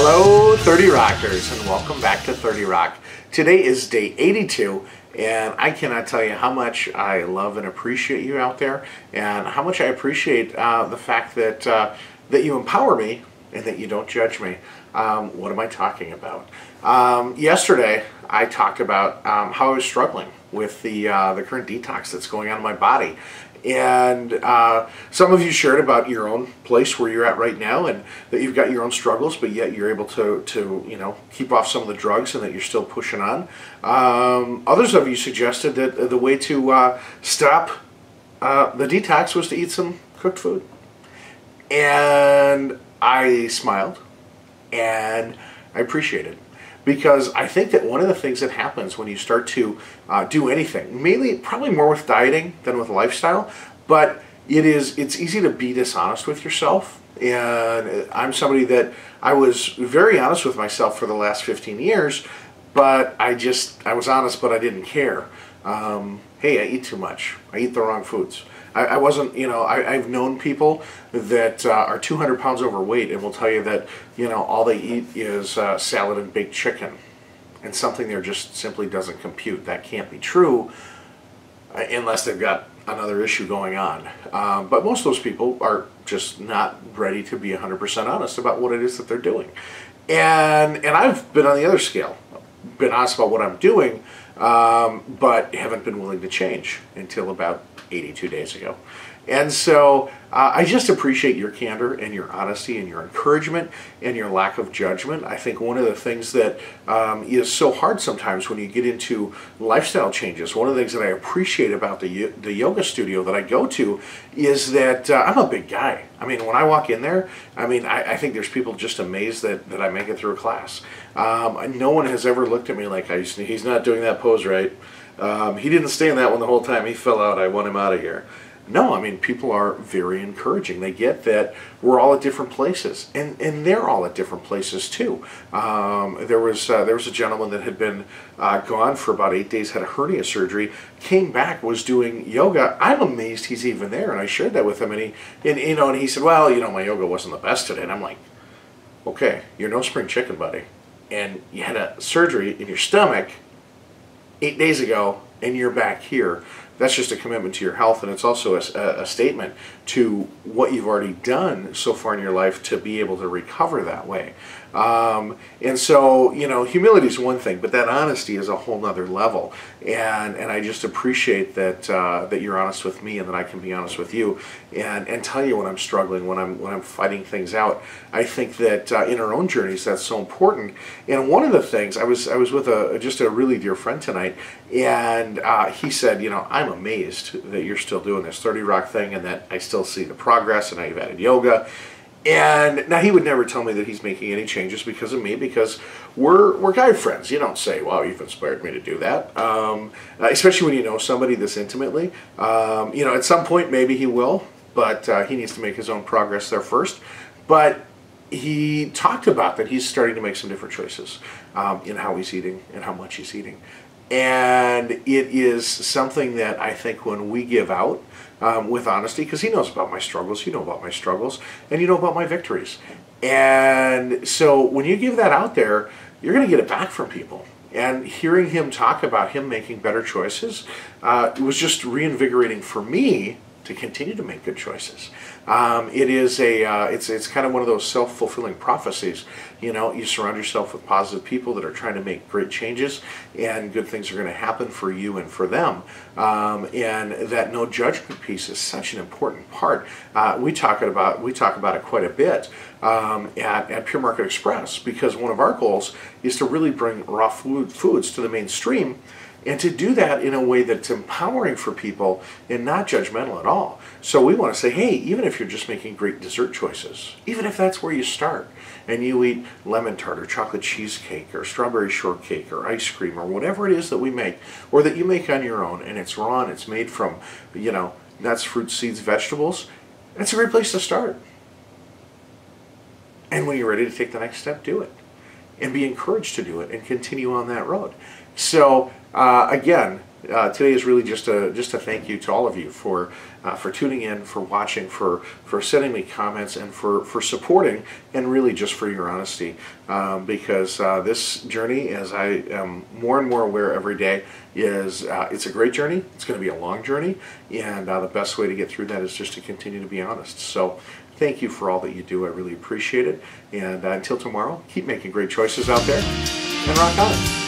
Hello 30 Rockers and welcome back to 30 Rock. Today is day 82 and I cannot tell you how much I love and appreciate you out there and how much I appreciate the fact that that you empower me and that you don't judge me. What am I talking about? Yesterday I talked about how I was struggling with the current detox that's going on in my body. And some of you shared about your own place where you're at right now and that you've got your own struggles, but yet you're able to you know, keep off some of the drugs and that you're still pushing on. Others of you suggested that the way to stop the detox was to eat some cooked food. And I smiled and I appreciate it. Because I think that one of the things that happens when you start to do anything, mainly probably more with dieting than with lifestyle, but it's easy to be dishonest with yourself. And I'm somebody that I was very honest with myself for the last 15 years, but I was honest, but I didn't care. Hey, I eat too much. I eat the wrong foods. I wasn't, you know, I've known people that are 200 pounds overweight and will tell you that, you know, all they eat is salad and baked chicken. And something there just simply doesn't compute. That can't be true unless they've got another issue going on. But most of those people are just not ready to be 100% honest about what it is that they're doing. And I've been on the other scale. Been honest about what I'm doing, but haven't been willing to change until about 82 days ago. And so I just appreciate your candor and your honesty and your encouragement and your lack of judgment. I think one of the things that is so hard sometimes when you get into lifestyle changes, one of the things that I appreciate about the yoga studio that I go to is that I'm a big guy. I mean, when I walk in there, I mean, I think there's people just amazed that I make it through a class. No one has ever looked at me like, he's not doing that pose right. He didn't stay in that one the whole time. He fell out. I want him out of here. No, I mean, people are very encouraging. They get that we're all at different places, and they're all at different places too. There was a gentleman that had been gone for about 8 days, had a hernia surgery, came back, was doing yoga. I'm amazed he's even there, and I shared that with him, and he said, well, you know, my yoga wasn't the best today, and I'm like, okay, you're no spring chicken, buddy, and you had a surgery in your stomach 8 days ago, and you're back here. That's just a commitment to your health, and it's also a statement to what you've already done so far in your life to be able to recover that way. And so, you know, humility is one thing, but that honesty is a whole nother level. And I just appreciate that that you're honest with me and that I can be honest with you and tell you when I'm struggling, when I'm fighting things out. I think that in our own journeys, that's so important. And one of the things, I was with just a really dear friend tonight, and he said, you know, I'm amazed that you're still doing this 30 Rock thing and that I still see the progress and now you've added yoga. And now he would never tell me that he's making any changes because of me, because we're guy friends. You don't say, wow, you've inspired me to do that. Especially when you know somebody this intimately. You know, at some point maybe he will, but he needs to make his own progress there first. But he talked about that he's starting to make some different choices in how he's eating and how much he's eating. And it is something that I think when we give out with honesty, because he knows about my struggles, you know about my struggles, and you know about my victories. And so when you give that out there, you're going to get it back from people. And hearing him talk about him making better choices was just reinvigorating for me to continue to make good choices. It is it's kind of one of those self-fulfilling prophecies. You know, you surround yourself with positive people that are trying to make great changes, and good things are going to happen for you and for them. And that no judgment piece is such an important part. We talk about it quite a bit at Pure Market Express, because one of our goals is to really bring raw foods to the mainstream. And to do that in a way that's empowering for people and not judgmental at all. So we want to say, hey, even if you're just making great dessert choices, even if that's where you start, and you eat lemon tart or chocolate cheesecake or strawberry shortcake or ice cream or whatever it is that we make, or that you make on your own, and it's raw and it's made from, you know, nuts, fruits, seeds, vegetables, that's a great place to start. And when you're ready to take the next step, do it. And be encouraged to do it and continue on that road. So again, today is really just a thank you to all of you for tuning in, for watching, for sending me comments, and for supporting, and really just for your honesty. Because this journey, as I am more and more aware every day, is it's a great journey. It's going to be a long journey, and the best way to get through that is just to continue to be honest. So thank you for all that you do. I really appreciate it. And until tomorrow, keep making great choices out there, and rock on.